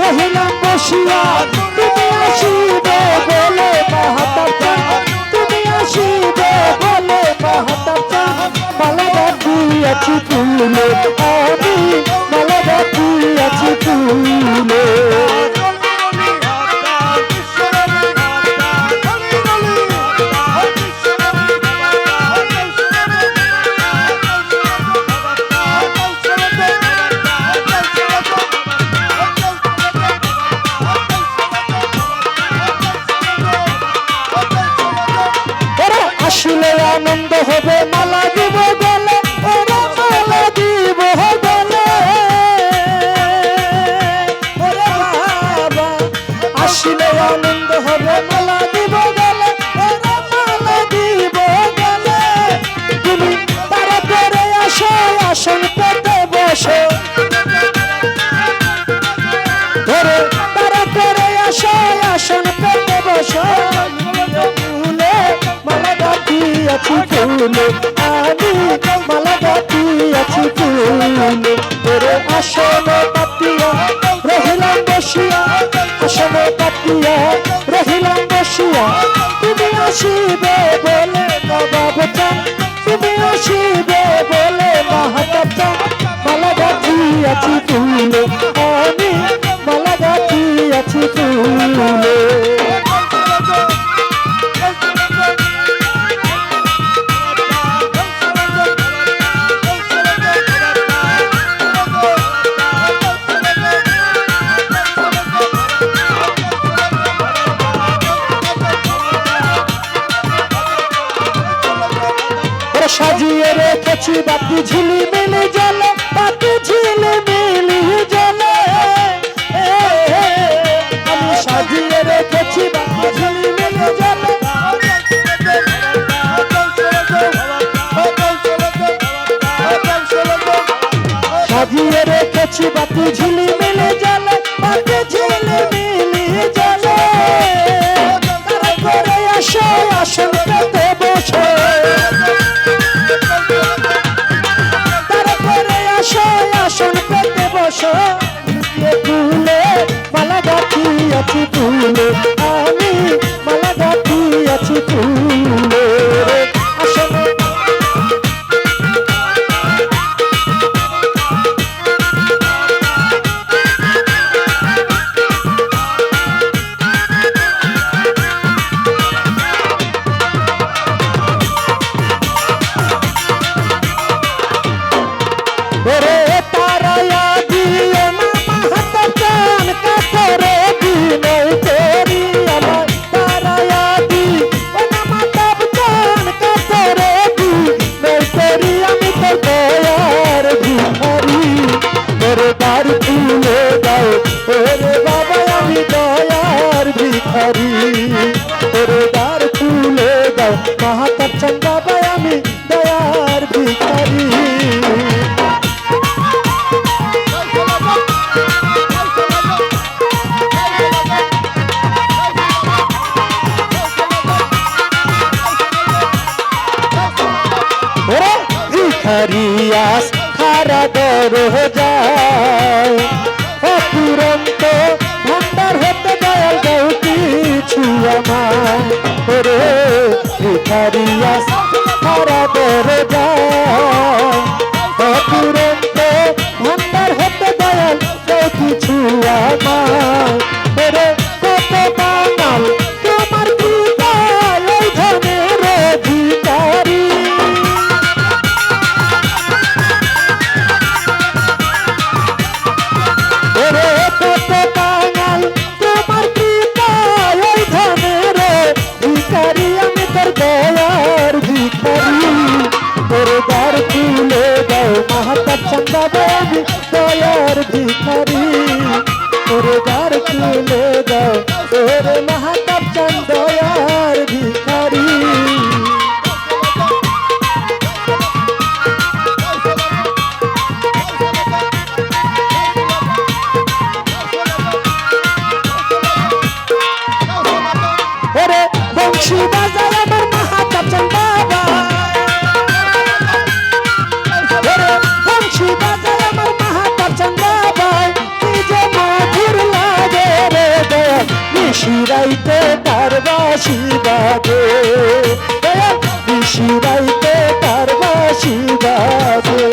রহিলাম বসিয়া তুমি আসিবে বলে মাহাতাব চান তুমি আসিবে বলে মাহাতাব চান মালা বাঁধিয়াছি ফুলে আমি মালা বাঁধিয়াছি ফুলে আসলে আনন্দ হবে মালা দিব গলে ওরা মালা দিব গলে ওরে বাবা আসলে আনন্দ হবে মালা দিব গলে ওরা মালা দিব গলে তুমি তারা করে আসো আসন পেতে বসো ধরে তারা করে আসো আসন পেতে বসো আছি ফুলে আমি মালা গাঁথিয়াছি ফুলে ওরে আসনে পাতিয়া রহিলাম বসিয়া আসনে পাতিয়া রহিলাম বসিয়া তুমি আসিবে বলে নবাব চান তুমি আসিবে বলে মাহাতাব চান মালা গাঁথিয়াছি ফুলে আমি মালা গাঁথিয়াছি ফুলে সাজিয়ে রেখেছি বাতি ঝিলিমিলি জলে বাতি ঝিলিমিলি জলে আমি সাজিয়ে রেখেছি বাতি ঝিলিমিলি জলে সাজিয়ে রেখেছি বাতি ঝিলিমিলি জলে বাতি ঝিলিমিলি জলে তারা করে আসো আসন পেতে বসো আসন পেতে বসো ফুলে মালা গাঁথিয়াছি ফুলে আমি মালা গাঁথিয়াছি ফুলে আসনে মাহাতাব চান বাবা আমি দয়ার ভিখারি ভিখারিয়াস খারা দর যায় অপুরন্ত ভান্ডার হতে দয়াল দাও কিছু আমার ওরে ভিখারিয়াস খারা দর যায় অপুরন্ত ভান্ডার হতে দয়াল দাও কিছু আমার ওরে কত বাঙাল তোমার কৃপায় এই ধনের অধিকারী মাহাতাব চান বাবা আমি দয়ার ভিখারি ওরে দ্বার খুলে দাও ওরে মাহাতাব চান দয়ার ভিখারি ওরে বংশী বাজায় আমার মাহাতাব চান বাবা বংশী বাজায় আমার মাহাতাব চান বাবা কি যে মধুর লাগে নিশিরাইতে তার বাঁশি বাজে নিশিরাইতে তার বাঁশি বাজে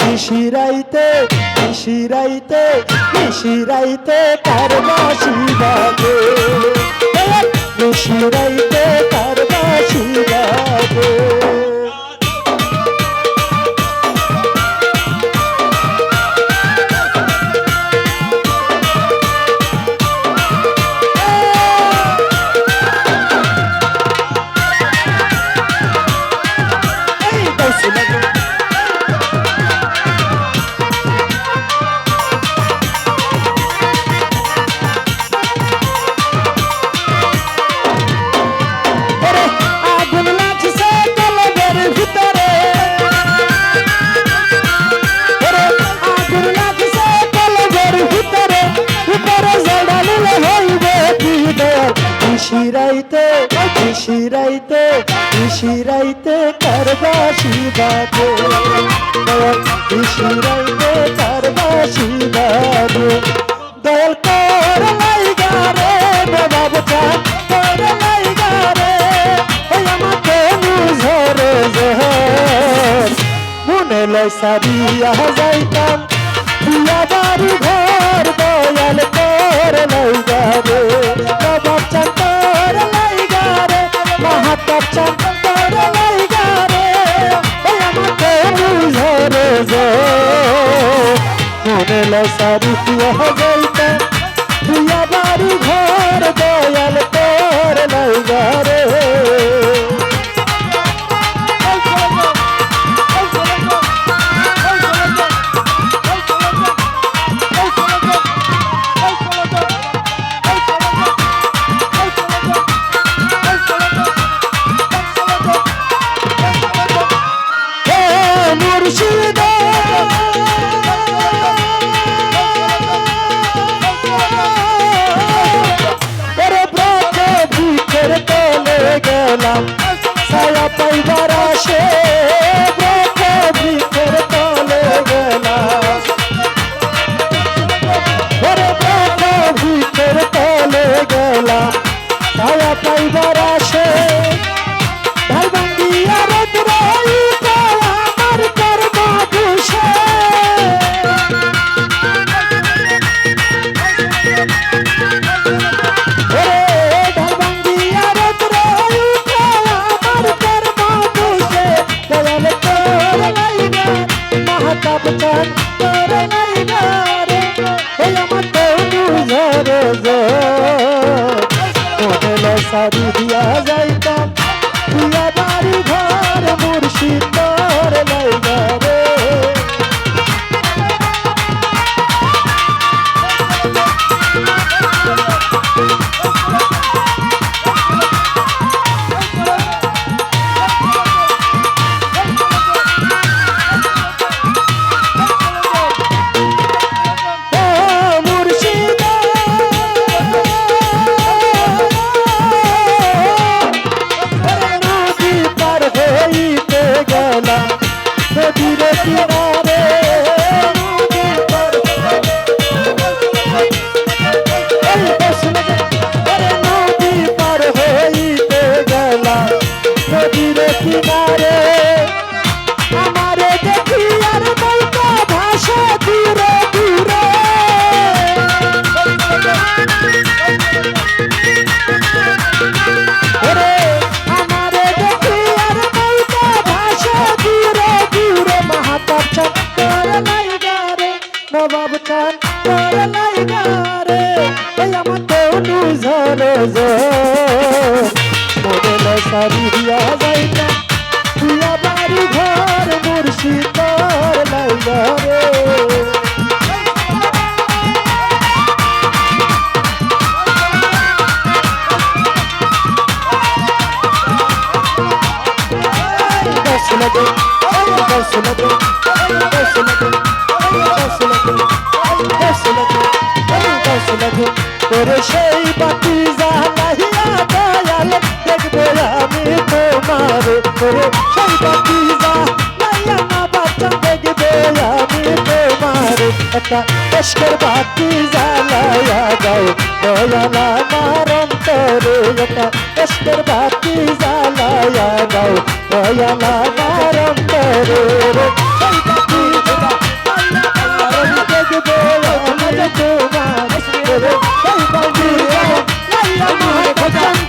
নিশিরাইতে নিশিরাইতে নিশিরাইতে তার বাঁশি বাজে নিশিরাইতে তার বাঁশি বাজে নিশিরাইতে নিশিরাইতে নিশিরাইতে তার বাঁশি বাজে নিশিরাইতে তার বাঁশি বাজে দয়াল কর লাইগা রে বাবা চান কর লাইগা রে ওই আমাকে মুঝরে জহর মনে লয় সারিয়া যাইতাম দিয়া বাড়ি ঘর দয়াল কর লাইগা রে বাবা চান কর লাইগা রে মাহাতাব চান কর লাইগা রে ওই আমাকে মুঝরে জহর মনে লয় সারিয়া যাইতাম দিয়া বাড়ি ঘর দয়াল কর লাইগা রে সায়া পাইবার আসে ভিতর তলে গেলাম ভিতর তলে গেলাম সায়া পাইবার আসে ঢাল ভাঙ্গিয়া রোদ আমার কর্ম দুষে মাহাতাব চান কর লাইগা রে ওই আমার তো মুঝরে জহর মনে লয় সারি দিয়া যাইতাম দিয়া বাড়ি ঘর মুর্শিদ কর লাইগা রে নদীর কিনারে নদী পার হইতে গেলাম নদীর কিনারে আমারে দেখি আর নৌকা ভাসে দূরে দূরে আমারে দেখি আর নৌকা ভাসে দূরে দূরে মাহাতাব চান কর লাইগা রে নবাব চান কর লাইগা রে ওই আমার তো নুঝরে জহর মনে লয় সারি দিয়া যাইতাম দিয়া বাড়ি ঘর মুর্শিদ কর লাইগা রে এশকের বাতি জ্বালায়া দাও দয়াল আমার অন্তরে একটা এশকের বাতি জ্বালায়া দাও দয়াল আমার অন্তরে এই বাতি দেখবো আমার তোমার এই বাতি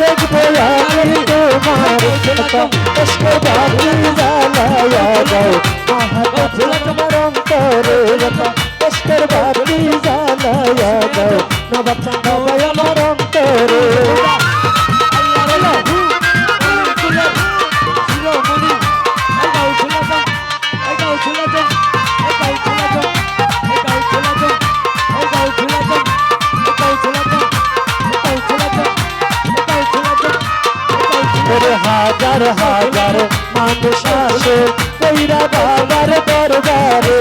দেখবো আমি তোমার এশকের বাতি জ্বালায়া দাও আমার অন্তরে এশকের বাতি জ্বালায়া দাও নবাব চাঁদ আমার অন্তরে হাজার হাজার মানুষ আসে কইরা বাবার দরবারে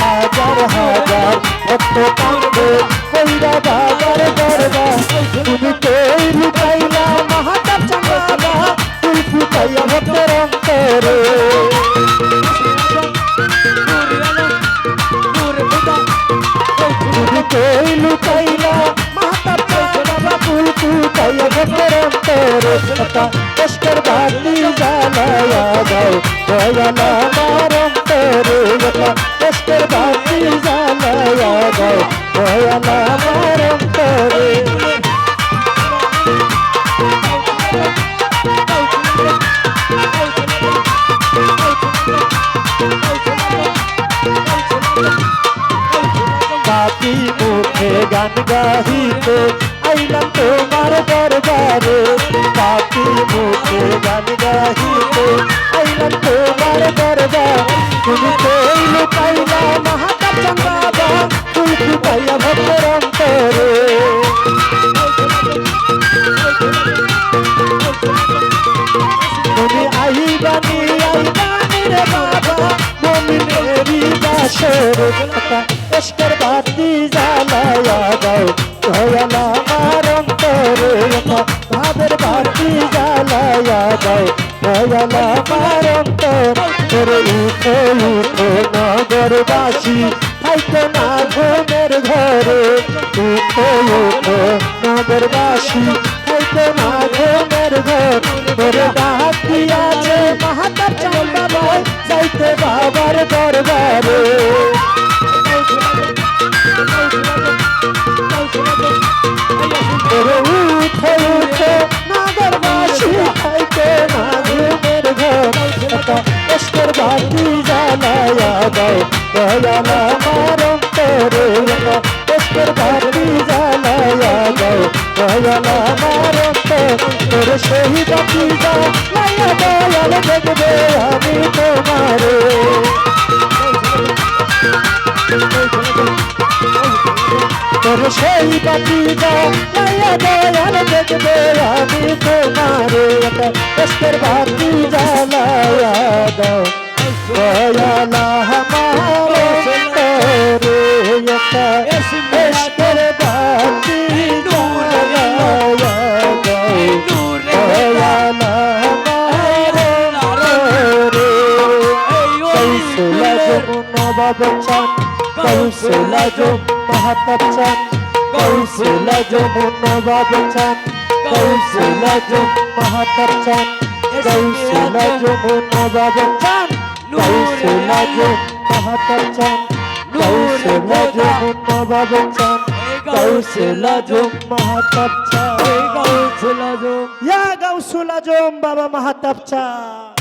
হাজার হাজার ভক্ত কান্দে কইরা বাবার দরবার তুমি কই লুকাইলা মাহাতাব চাঁদা তুই ফুটাইয়া ভক্তের অন্তরে তুমি কই লুকাইলা মাহাতাব চাঁদা তুই ফুটাইয়া ভক্তের অন্তরে এশকের বাতি জ্বালায়া দাও দয়াল আমার অন্তরে এশকের বাতি জ্বালায়া দাও দয়াল আমার অন্তরে বাতি মুখে গান গাহিতে আইলাম তোমার দরবারে বাতি মুখে গান গাহিতে আইলাম তোমার দরবার তুমি কই লুকাইলা মাহাতাব চাঁদা তুই ফুটাইয়া ভক্তের অন্তরে তুমি আইবানি রে বাবা মুমিনেরি বাসর এশকের বাতি জ্বালায়া দাও দয়াল আমার অন্তরে ভাবের বাতি জ্বালায়া দাও দয়াল আমার অন্তরে উঠো উঠো নগরবাসী থাইকো না ঘুমের ঘরে উঠো উঠো নগরবাসী থাইকো না ঘুমের ঘর তোরে ডাক দিয়াছে মাহাতাব চাঁদা ভাই যাইতে বাবার দরবারে উঠে উঠে নগরবাসী থাইকো না ঘুমের ঘর এশকের বাতি জ্বালায়া দাও দয়াল আমার অন্তরে এশকের বাতি জ্বালায়া দাও দয়াল আমার অন্তরে সেই বাতি জ্বালায়া দয়াল দেখবে আমি তোমারে তোর সেই বাতি জ্বালায়া দয়াল দেখবে আমি তোমারে এশকের বাতি জ্বালায়া দাও দয়াল আমার অন্তরে এশকের বাতি জ্বালায়া দাও দয়াল আমার অন্তরে কৌশলা নবাব চাঁদ কৌশলা মাহাতাব চাঁদ কৌশলা নবাব চাঁদ কৌশলা মাহাতাব চাঁদ কৌশলা নবাব চাঁদ কৌশলা মাহাতাব চাঁদ কৌশলা নবাব চাঁদ কৌশলা মাহাতাব চাঁদ ইয়া গাউসুল আজম বাবা মাহাতাব চাঁদ।